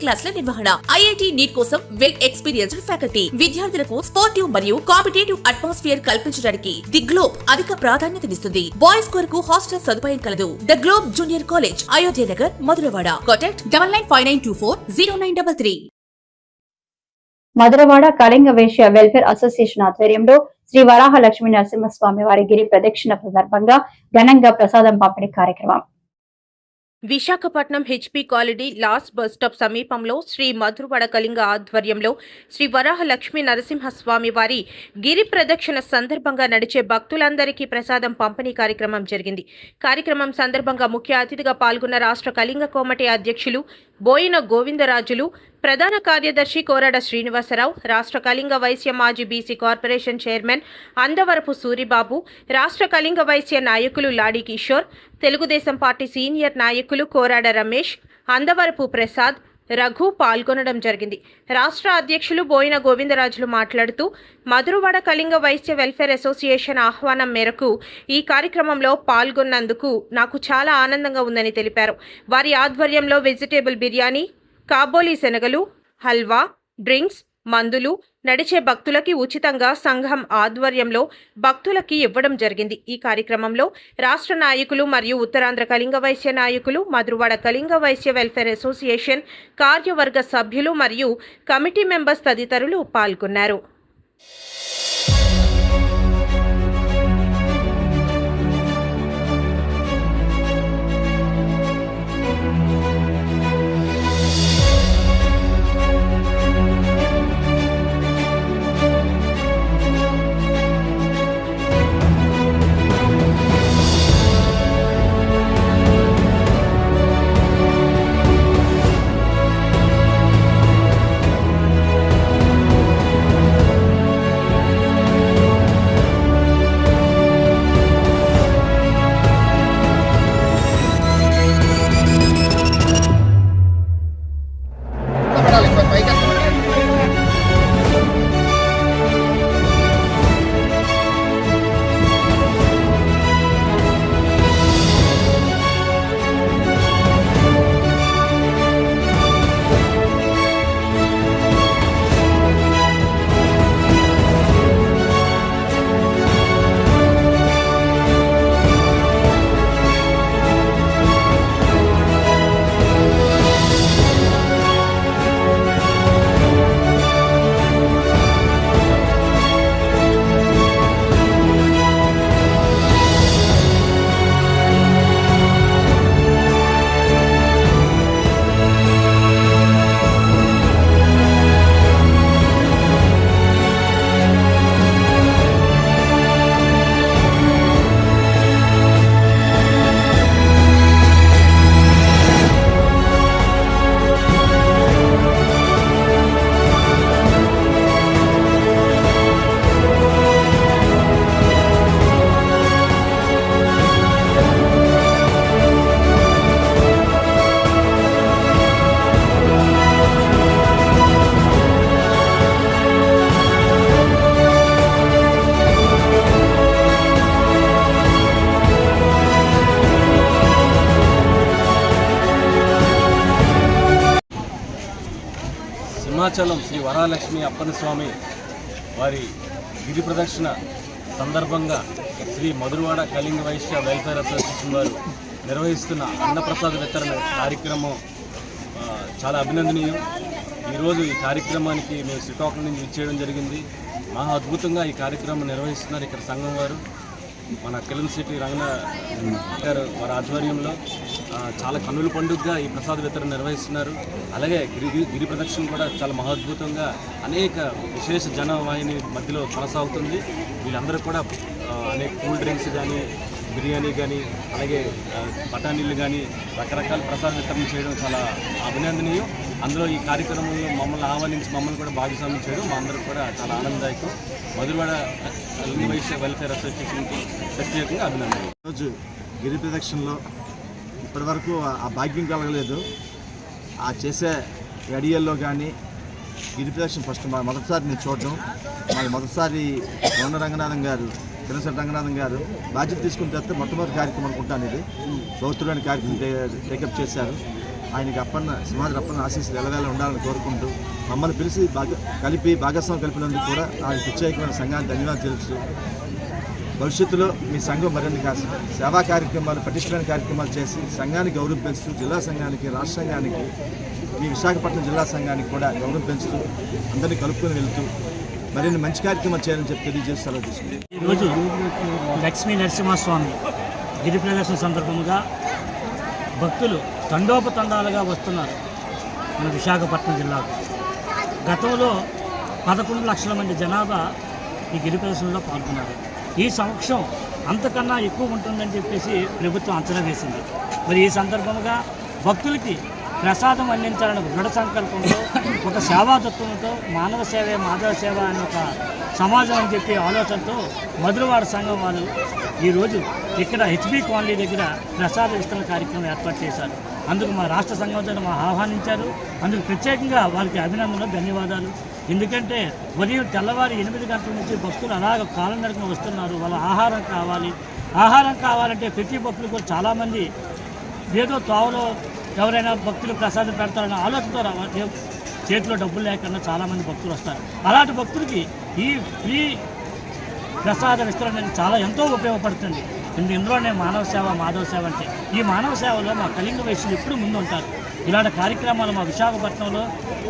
క్లాసుల నిర్వహణ, IIT NEET కోసం వెల్ ఎక్స్పీరియన్స్డ్ ఫ్యాకల్టీ, విద్యార్థులకు స్పోర్టివ్ మరియు కాంపిటేటివ్ అట్మాస్ఫియర్ కల్పించడానికి ది గ్లోబ్ అధిక ప్రాధాన్యతనిస్తుంది. బాయ్స్ కొరకు హాస్టల్ సదుపాయం కలదు. The Globe junior college, Ayodhya Nagar, Madhurawada. Contact 9959240933. Madhurawada Kalinga Vysya welfare association ఆధ్వర్యంలో శ్రీ వరాహ లక్ష్మీ నరసింహస్వామి వారి గిరి ప్రదక్షిణ సందర్భంగా ఘనంగా ప్రసాదం పంపిణీ కార్యక్రమం. Visakhapatnam HP colony last bus stop సమీపంలో శ్రీ మధురవాడ కళింగ ఆధ్వర్యంలో శ్రీ వరాహ లక్ష్మీ నరసింహస్వామి వారి గిరి ప్రదక్షిణ సందర్భంగా నడిచే భక్తులందరికీ ప్రసాదం పంపిణీ కార్యక్రమం జరిగింది. కార్యక్రమం సందర్భంగా ముఖ్య అతిథిగా పాల్గొన్న రాష్ట్ర కళింగ కోమటి అధ్యక్షులు బోయిన గోవిందరాజులు, ప్రధాన కార్యదర్శి కోరడ శ్రీనివాసరావు, రాష్ట్ర కళింగ వైశ్య మాజీ BC corporation chairman Andavarapu Suribabu, రాష్ట్ర కళింగ వైశ్య నాయకులు లాడి కిషోర్, తెలుగుదేశం పార్టీ సీనియర్ నాయకులు కోరాడ రమేష్, అందవరపు ప్రసాద్, రఘు పాల్గొనడం జరిగింది. రాష్ట్ర అధ్యక్షులు బోయిన గోవిందరాజులు మాట్లాడుతూ మధురవాడ కళింగ వైశ్య వెల్ఫేర్ అసోసియేషన్ ఆహ్వానం మేరకు ఈ కార్యక్రమంలో పాల్గొన్నందుకు నాకు చాలా ఆనందంగా ఉందని తెలిపారు. వారి ఆధ్వర్యంలో వెజిటేబుల్ బిర్యానీ, కాబోలి శనగలు, హల్వా, డ్రింక్స్, మందులు నడిచే భక్తులకి ఉచితంగా సంఘం ఆధ్వర్యంలో భక్తులకి ఇవ్వడం జరిగింది. ఈ కార్యక్రమంలో రాష్ట్ర నాయకులు మరియు ఉత్తరాంధ్ర కళింగ వైశ్య నాయకులు, మధురవాడ కళింగ వైశ్య వెల్ఫేర్ అసోసియేషన్ కార్యవర్గ సభ్యులు మరియు కమిటీ మెంబర్స్ తదితరులు పాల్గొన్నారు. సింహాచలం శ్రీ వరాలక్ష్మి అప్పన్న స్వామి వారి గిరి ప్రదక్షిణ సందర్భంగా శ్రీ మధురవాడ కళింగ వైశ్య వెల్ఫేర్ అసోసియేషన్ వారు నిర్వహిస్తున్న అన్నప్రసాద వితరణ కార్యక్రమం చాలా అభినందనీయం. ఈరోజు ఈ కార్యక్రమానికి మేము శ్రీకాకుళం నుంచి ఇచ్చేయడం జరిగింది. మహా అద్భుతంగా ఈ కార్యక్రమం నిర్వహిస్తున్నారు ఇక్కడ సంఘం వారు. మన కిలన్ సిటీ రంగనాథ్ గారు వారి ఆధ్వర్యంలో చాలా కన్నుల పండుగగా ఈ ప్రసాద వితరణ నిర్వహిస్తున్నారు. అలాగే గిరి ప్రదక్షిణ కూడా చాలా మహాద్భుతంగా అనేక విశేష జనవాహిని మధ్యలో కొనసాగుతుంది. వీళ్ళందరూ కూడా అనేక కూల్ డ్రింక్స్ కానీ, బిర్యానీ కానీ, అలాగే బఠానీలు కానీ రకరకాల ప్రసాద వితరణ చేయడం చాలా అభినందనీయం. అందులో ఈ కార్యక్రమంలో మమ్మల్ని ఆహ్వానించి మమ్మల్ని కూడా భాగస్వామ్యం చేయడం మా అందరూ కూడా చాలా ఆనందదాయకం. మధురవాడ కళింగ వైశ్య వెల్ఫేర్ అసోసియేషన్కి ప్రత్యేకంగా అభినందనలు. ఈరోజు గిరి ప్రదక్షిణలో ఇప్పటివరకు ఆ భాగ్యం కలగలేదు. ఆ చేసే గడియల్లో కానీ గిరి ప్రదక్షిణ ఫస్ట్ మొదటిసారి నేను చూడడం, మాకు మొదటిసారి గౌన రంగనాథం గారు, కిరణ్ రంగనాథం గారు బాధ్యత తీసుకుని చేస్తే మొట్టమొదటి కార్యక్రమం అనుకుంటాను. ఇది పవిత్రమైన కార్యక్రమం టేకప్ చేశారు. ఆయనకి సింహాద్రి అప్పన్న ఆశీస్సులు ఎలవేళ ఉండాలని కోరుకుంటూ మమ్మల్ని పిలిచి భాగస్వామి కలిపినందుకు కూడా ఆయన ప్రత్యేకమైన సంఘానికి ధన్యవాదాలు తెలుస్తూ భవిష్యత్తులో మీ సంఘం మరిన్ని సేవా కార్యక్రమాలు, పటిష్టమైన కార్యక్రమాలు చేసి సంఘానికి గౌరవం పెంచుతూ జిల్లా సంఘానికి, రాష్ట్ర సంఘానికి, మీ విశాఖపట్నం జిల్లా సంఘానికి కూడా గౌరవం పెంచుతూ అందరినీ కలుపుకొని వెళ్తూ మరిన్ని మంచి కార్యక్రమాలు చేయాలని చెప్పి తెలియజేసి సెలవు తీసుకుంటాం. ఈరోజు లక్ష్మీ నరసింహస్వామి గిరి ప్రదర్శన సందర్భంగా భక్తులు తండోపతండాలుగా వస్తున్నారు మన విశాఖపట్నం జిల్లాకు. గతంలో 11 లక్షల మంది జనాభా ఈ గిరి ప్రదర్శనలో పాల్గొన్నారు. ఈ సంవత్సరం అంతకన్నా ఎక్కువ ఉంటుందని చెప్పేసి ప్రభుత్వం అంచనా వేసింది. మరి ఈ సందర్భంగా భక్తులకి ప్రసాదం అందించాలనే దృఢ సంకల్పంతో, ఒక సేవాతత్వంతో, మానవ సేవే మాధవ సేవ అనే ఒక సమాజం అని చెప్పి ఆలోచనతో మధురవాడ సంఘం వాళ్ళు ఈరోజు ఇక్కడ హెచ్బి కాలనీ దగ్గర ప్రసాద విస్తరణ కార్యక్రమం ఏర్పాటు చేశారు. అందుకు మా రాష్ట్ర సంఘం మా ఆహ్వానించారు. అందుకు ప్రత్యేకంగా వారికి అభినందనలు, ధన్యవాదాలు. ఎందుకంటే ఉదయం తెల్లవారి 8 గంటల నుంచి భక్తులు అలాగ కాలినడకన వస్తున్నారు. వాళ్ళ ఆహారం కావాలంటే ప్రతి భక్తులు కూడా చాలామంది ఏదో తావులో ఎవరైనా భక్తులు ప్రసాదం పెడతారన్న ఆలోచనతో చేతిలో డబ్బులు లేకుండా చాలామంది భక్తులు వస్తారు. అలాంటి భక్తులకి ఈ ఫ్రీ ప్రసాద విస్తరణ చాలా ఎంతో ఉపయోగపడుతుంది. ఇందులోనే మానవ సేవ, మాధవ సేవ అంటే ఈ మానవ సేవలో మా కళింగ వైశ్యులు ఎప్పుడు ముందు ఉంటారు. ఇలాంటి కార్యక్రమాలు మా విశాఖపట్నంలో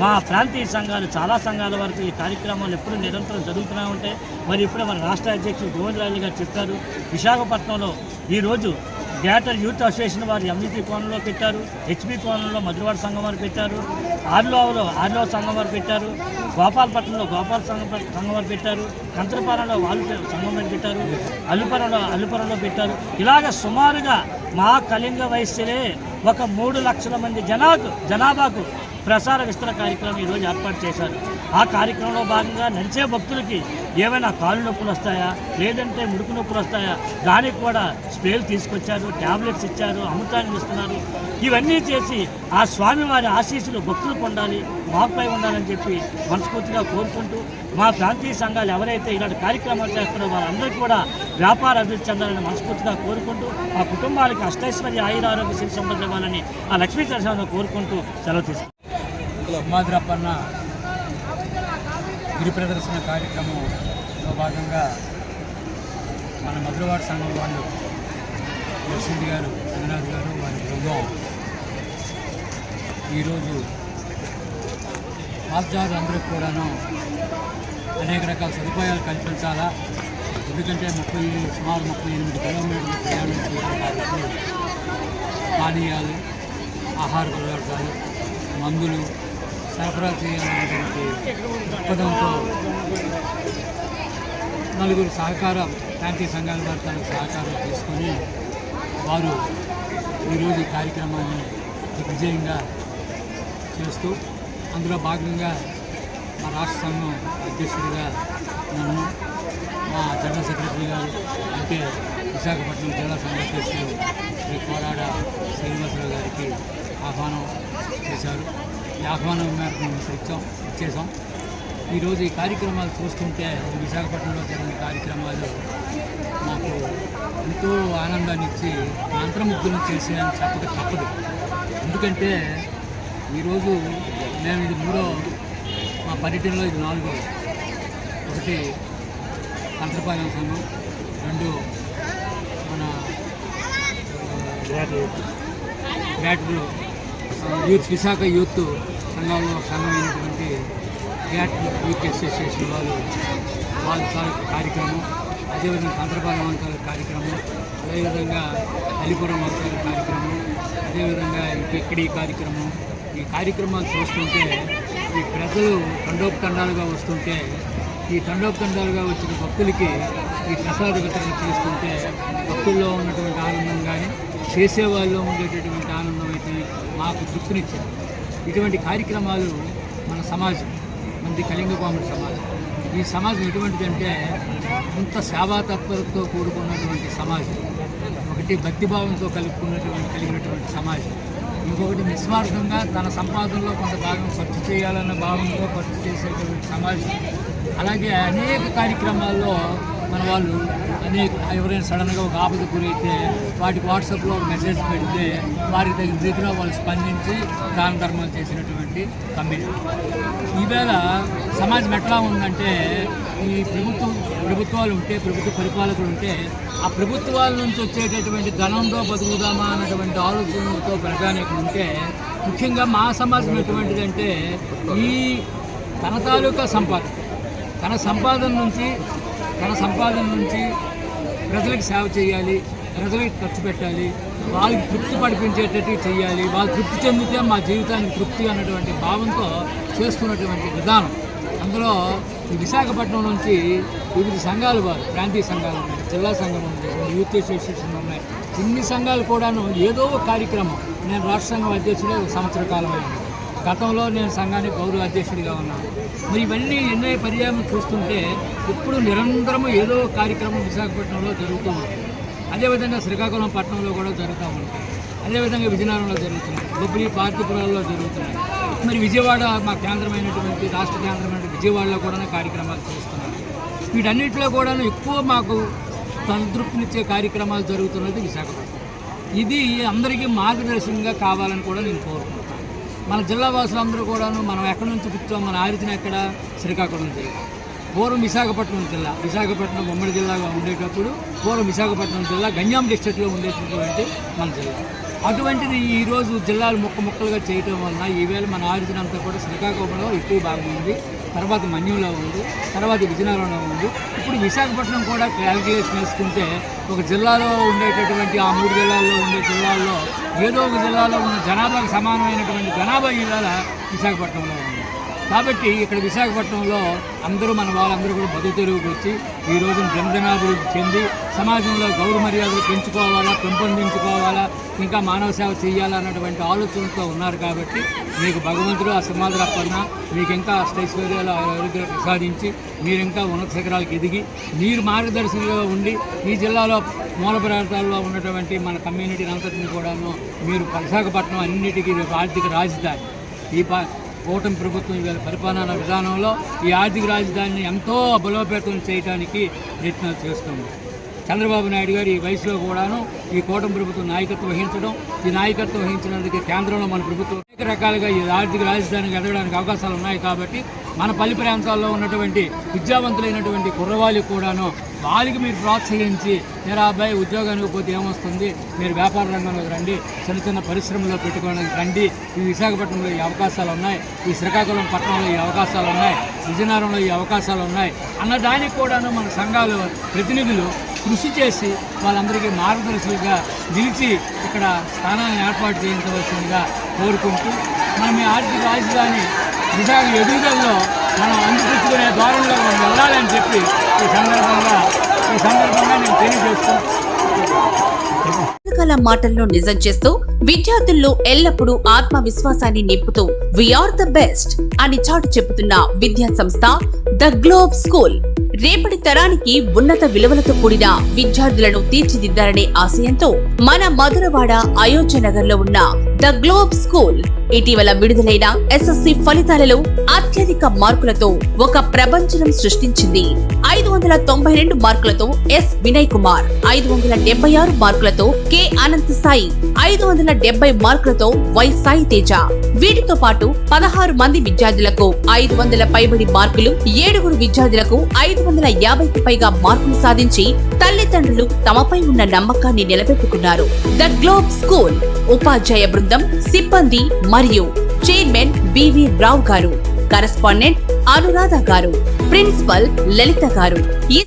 మా ప్రాంతీయ సంఘాలు, చాలా సంఘాల వరకు ఈ కార్యక్రమాలు ఎప్పుడు నిరంతరం జరుగుతూనే ఉంటాయి. మరి ఇప్పుడే మన రాష్ట్ర అధ్యక్షుడు గోవిందరాజు గారు చెప్పారు, విశాఖపట్నంలో ఈరోజు గ్రేటర్ యూత్ అసోసియేషన్ వారు ఎంఈపీ కోణంలో పెట్టారు, హెచ్బి కోణంలో మధురవాడ సంఘం వారు పెట్టారు, ఆర్లో సంఘం వారు పెట్టారు, గోపాలపట్నంలో గోపాల సంఘం వారు పెట్టారు, కంచరపాలెంలో వాళ్ళు సంఘం వారు పెట్టారు, అల్లుపురంలో పెట్టారు. ఇలాగ సుమారుగా మా కళింగ వైశ్యులే ఒక 3 లక్షల మంది జనాభాకు ప్రసార విస్తరణ కార్యక్రమం ఈరోజు ఏర్పాటు చేశారు. ఆ కార్యక్రమంలో భాగంగా నడిచే భక్తులకి ఏమైనా కాళ్ళు నొప్పులు వస్తాయా, లేదంటే ముడుకు నొప్పులు వస్తాయా, దానికి కూడా స్ప్రేలు తీసుకొచ్చారు, ట్యాబ్లెట్స్ ఇచ్చారు, అమృతాన్ని ఇస్తున్నారు. ఇవన్నీ చేసి ఆ స్వామివారి ఆశీస్సులు భక్తులు పొందాలి, మాకుపై ఉండాలని చెప్పి మనస్ఫూర్తిగా కోరుకుంటూ, మా ప్రాంతీయ సంఘాలు ఎవరైతే ఇలాంటి కార్యక్రమాలు చేస్తున్నారో వారందరికీ కూడా వ్యాపార అభివృద్ధి చెందాలని మనస్ఫూర్తిగా కోరుకుంటూ, ఆ కుటుంబాలకి అష్టైశ్వర్య ఆయురారోగ్య సిరి సంపద ఇవ్వాలని ఆ లక్ష్మీ నరసింహ కోరుకుంటూ సెలవు తీసుకుంటాం. సింహాద్రప్పన్న గిరి ప్రదర్శన కార్యక్రమంలో భాగంగా మన మధురవాడ సంఘం వాళ్ళు యశ్వంత్ గారు, రంగనాథ్ గారు, వారి బృందం ఈరోజు పాదచారులందరికీ కూడాను అనేక రకాల సదుపాయాలు కల్పించాలా. ఎందుకంటే సుమారు 38 కిలోమీటర్లు ప్రయాణం చేయాలి కాబట్టి పానీయాలు, ఆహార పదార్థాలు, మందులు సరఫరా చేయాలనేటువంటి దృక్పథంతో నలుగురు ప్రాంతీయ సంఘాల వారి సహకారం తీసుకొని వారు ఈరోజు ఈ కార్యక్రమాన్ని విజయంగా చేస్తూ, అందులో భాగంగా మా రాష్ట్ర సంఘం అధ్యక్షుడిగా నన్ను, మా జనరల్ సెక్రటరీ గారు అంటే విశాఖపట్నం జిల్లా సంఘ అధ్యక్షులు శ్రీ కోరాడ శ్రీనివాసరావు గారికి ఆహ్వానం చేశారు. ఈ ఆహ్వానం మేరకు ఇచ్చేసాం. ఈరోజు ఈ కార్యక్రమాలు చూస్తుంటే విశాఖపట్నంలో జరిగిన కార్యక్రమాలు మాకు ఎంతో ఆనందాన్ని ఇచ్చి మంత్రముగ్ధులను చేసేయని చెప్పక తప్పదు. ఎందుకంటే ఈరోజు మేము ఇది 3వ మా పర్యటనలో, ఇది 4వ. 1 కంచరపాలెం సంఘం, 2 మన గ్రేటర్ యూత్ విశాఖ యూత్ సంఘమైనటువంటి గ్రేటర్ యూత్ అసోసియేషన్ వాళ్ళ కార్యక్రమం, అదేవిధంగా కంచరపాలెం వంకాల కార్యక్రమం, అదేవిధంగా అలిపురం వంకాల కార్యక్రమం, అదేవిధంగా ఇక్కడ ఈ కార్యక్రమం. ఈ కార్యక్రమాలు చూస్తుంటే ఈ ప్రజలు తండోపతండాలుగా వస్తుంటే, ఈ తండోపతండాలుగా వచ్చిన భక్తులకి ఈ ప్రసాద వితరణ చేస్తుంటే భక్తుల్లో ఉన్నటువంటి ఆనందం కానీ, చేసేవాళ్ళలో ఉండేటటువంటి ఆనందం అయితే మాకు తృప్తినిచ్చింది. ఇటువంటి కార్యక్రమాలు మన సమాజం, మనది కళింగ కామెడీ సమాజం. ఈ సమాజం ఎటువంటిదంటే అంత సేవా తత్పరతతో కూడుకున్నటువంటి సమాజం. ఒకటి భక్తిభావంతో కలిగినటువంటి సమాజం, ఇంకొకటి నిస్వార్థంగా తన సంపాదనలో కొంత భాగం ఖర్చు చేయాలన్న భావంతో ఖర్చు చేసేటువంటి సమాజం. అలాగే అనేక కార్యక్రమాల్లో మన వాళ్ళు ఎవరైనా సడన్గా ఒక ఆపద గురైతే వాటికి వాట్సాప్లో ఒక మెసేజ్ పెడితే వారికి తగిన రీతిలో వాళ్ళు స్పందించి దాన ధర్మాలు చేసినటువంటి కమ్యూనిటీ. ఈవేళ సమాజం ఎట్లా ఉందంటే ఈ ప్రభుత్వాలు ఉంటే, ప్రభుత్వ పరిపాలకులు ఉంటే ఆ ప్రభుత్వాల నుంచి వచ్చేటటువంటి ధనంతో బతుకుదామా అన్నటువంటి ఆలోచనలతో ప్రజానీకులు ఉంటే, ముఖ్యంగా మా సమాజం ఎటువంటిదంటే ఈ తన తాలూకా సంపాదన నుంచి ప్రజలకు సేవ చేయాలి, ప్రజలకు ఖర్చు పెట్టాలి, వాళ్ళకి తృప్తి పడిపించేటట్టు చేయాలి, వాళ్ళు తృప్తి చెందితే మా జీవితానికి తృప్తి అన్నటువంటి భావంతో చేస్తున్నటువంటి విధానం. అందులో ఈ విశాఖపట్నం నుంచి వివిధ సంఘాలు వారు, ప్రాంతీయ సంఘాలు ఉన్నాయి, జిల్లా సంఘం ఉంది, యూత్ అసోసియేషన్ ఉన్నాయి, ఇన్ని సంఘాలు కూడాను ఏదో ఒక కార్యక్రమం. నేను రాష్ట్ర సంఘం అధ్యక్షుడే ఒక సంవత్సర కాలమైంది. గతంలో నేను సంఘానికి గౌరవ అధ్యక్షుడిగా ఉన్నాను. మరి ఇవన్నీ ఎన్నో పర్యాయం చూస్తుంటే ఇప్పుడు నిరంతరం ఏదో కార్యక్రమం విశాఖపట్నంలో జరుగుతూ ఉంటుంది. అదేవిధంగా శ్రీకాకుళం పట్టణంలో కూడా జరుగుతూ ఉంటాయి. అదేవిధంగా విజయనగరంలో జరుగుతున్నాయి, బొబ్బిలి పార్తీపురాల్లో జరుగుతున్నాయి. మరి విజయవాడ మా కేంద్రమైనటువంటి రాష్ట్ర కేంద్రమైనటువంటి విజయవాడలో కూడా కార్యక్రమాలు చేస్తున్నారు. వీటన్నిటిలో కూడా ఎక్కువ మాకు సంతృప్తినిచ్చే కార్యక్రమాలు జరుగుతున్నది విశాఖపట్నం. ఇది అందరికీ మార్గదర్శకంగా కావాలని కూడా నేను కోరుకుంటున్నాను. మన జిల్లా వాసులందరూ కూడాను మనం ఎక్కడి నుంచి పుట్టాం, మన ఆరిజిన ఎక్కడ, శ్రీకాకుళం జిల్లా. పూర్వం విశాఖపట్నం జిల్లా, విశాఖపట్నం ఉమ్మడి జిల్లాగా ఉండేటప్పుడు పూర్వం విశాఖపట్నం జిల్లా గంజాం డిస్ట్రిక్ట్లో ఉండేటటువంటి మన జిల్లా. అటువంటిది ఈరోజు జిల్లాలు ముక్కలుగా చేయటం వలన ఈవేళ మన ఆరిజిన అంతా కూడా శ్రీకాకుళంలో ఎక్కువ భాగం ఉంది, తర్వాత మన్యంలో ఉంది, తర్వాత విజయనగరంలో ఉంది. ఇప్పుడు విశాఖపట్నం కూడా క్యాలిక్యులేషన్ వేసుకుంటే ఒక జిల్లాలో ఉండేటటువంటి ఆ 3 జిల్లాల్లో ఉండే జిల్లాల్లో ఏదో ఒక జిల్లాలో ఉన్న జనాభాకు సమానమైనటువంటి జనాభా ఈవేళ విశాఖపట్నంలో ఉంది. కాబట్టి ఇక్కడ విశాఖపట్నంలో మన వాళ్ళందరూ కూడా బతుకు తెరువుకు వచ్చి ఈ రోజున జనజనాభివృద్ధి చెంది సమాజంలో గౌరవ మర్యాదలు పెంచుకోవాలా, పెంపొందించుకోవాలా, ఇంకా మానవ సేవ చేయాలా అన్నటువంటి ఆలోచనతో ఉన్నారు. కాబట్టి మీకు భగవంతుడు ఆ సమాధులపడిన మీకు ఇంకా అష్టైశ్వర్యాలు ఆరోగ్యాలు ప్రసాదించి మీరు ఇంకా ఉన్నత శిఖరాలకు ఎదిగి మీరు మార్గదర్శకులుగా ఉండి ఈ జిల్లాలో మూల ప్రాంతాల్లో ఉన్నటువంటి మన కమ్యూనిటీ అంతటిని కూడాను మీరు విశాఖపట్నం అన్నిటికీ ఆర్థిక రాజధాని ఈ కూటమి ప్రభుత్వం ఇవాళ పరిపాలనా విధానంలో ఈ ఆర్థిక రాజధానిని ఎంతో బలోపేతం చేయడానికి ప్రయత్నాలు చేస్తుంది. చంద్రబాబు నాయుడు గారు ఈ వయసులో కూడాను ఈ కూటమి ప్రభుత్వం నాయకత్వం వహించడం, ఈ నాయకత్వం వహించినందుకు కేంద్రంలో మన ప్రభుత్వం అనేక రకాలుగా ఈ ఆర్థిక రాజధానికి ఎదగడానికి అవకాశాలు ఉన్నాయి. కాబట్టి మన పల్లి ప్రాంతాల్లో ఉన్నటువంటి విద్యావంతులైనటువంటి కుర్రవాళ్ళకి కూడాను వాళ్ళకి మీరు ప్రోత్సహించి, మీరు అబ్బాయి ఉద్యోగానికి పోతే ఏమొస్తుంది, మీరు వ్యాపార రంగంలోకి రండి, చిన్న పరిశ్రమలో పెట్టుకోవడానికి రండి, ఈ విశాఖపట్నంలో ఈ అవకాశాలు ఉన్నాయి, ఈ శ్రీకాకుళం పట్టణంలో ఈ అవకాశాలు ఉన్నాయి, విజయనగరంలో ఈ అవకాశాలు ఉన్నాయి అన్నదానికి కూడాను మన సంఘాలు ప్రతినిధులు కృషి చేసి వాళ్ళందరికీ మార్గదర్శకులుగా నిలిచి ఇక్కడ స్థానాలను ఏర్పాటు చేయించవలసిందిగా కోరుకుంటూ మనం ఈ ఆర్థిక రాజధాని విశాఖ ఎదుగుదలలో మనం అందిపుచ్చుకునే ద్వారంలో మనం వెళ్ళాలని చెప్పి ఈ సందర్భంగా నేను తెలియజేస్తున్నాను. పుస్తకాల మాటల్లో నిజం చేస్తూ విద్యార్థుల్లో ఎల్లప్పుడూ ఆత్మవిశ్వాసాన్ని నింపుతూ వీఆర్ ద బెస్ట్ అని చాటు చెబుతున్న విద్యా సంస్థ ద గ్లోబ్ స్కూల్. రేపటి తరానికి ఉన్నత విలువలతో కూడిన విద్యార్థులను తీర్చిదిద్దారనే ఆశయంతో మన మధురవాడ అయోధ్య నగర్ లో ఉన్న ద గ్లోబ్ స్కూల్ ఇటీవల విడుదలైన ఎస్ఎస్సి ఫలితాలలో అత్యధిక మార్కులతో ఒక ప్రపంచం సృష్టించింది. 592 మార్కులతో ఎస్ వినయ్ కుమార్, 576 మార్కులతో కె అనంత్ సాయి, 570 మార్కులతో వై సాయి తేజ. వీటితో పాటు 16 మంది విద్యార్థులకు 500 పైబడి మార్కులు, 7 విద్యార్థులకు 550కి పైగా మార్కులు సాధించి తల్లిదండ్రులు తమపై ఉన్న నమ్మకాన్ని నిలబెట్టుకున్నారు. ద గ్లోబ్ స్కూల్ ఉపాధ్యాయ బృందం, సిబ్బంది మరియు చైర్మన్ బివి రావు గారు, కరెస్పాండెంట్ అనురాధ గారు, ప్రిన్సిపల్ లలిత గారు.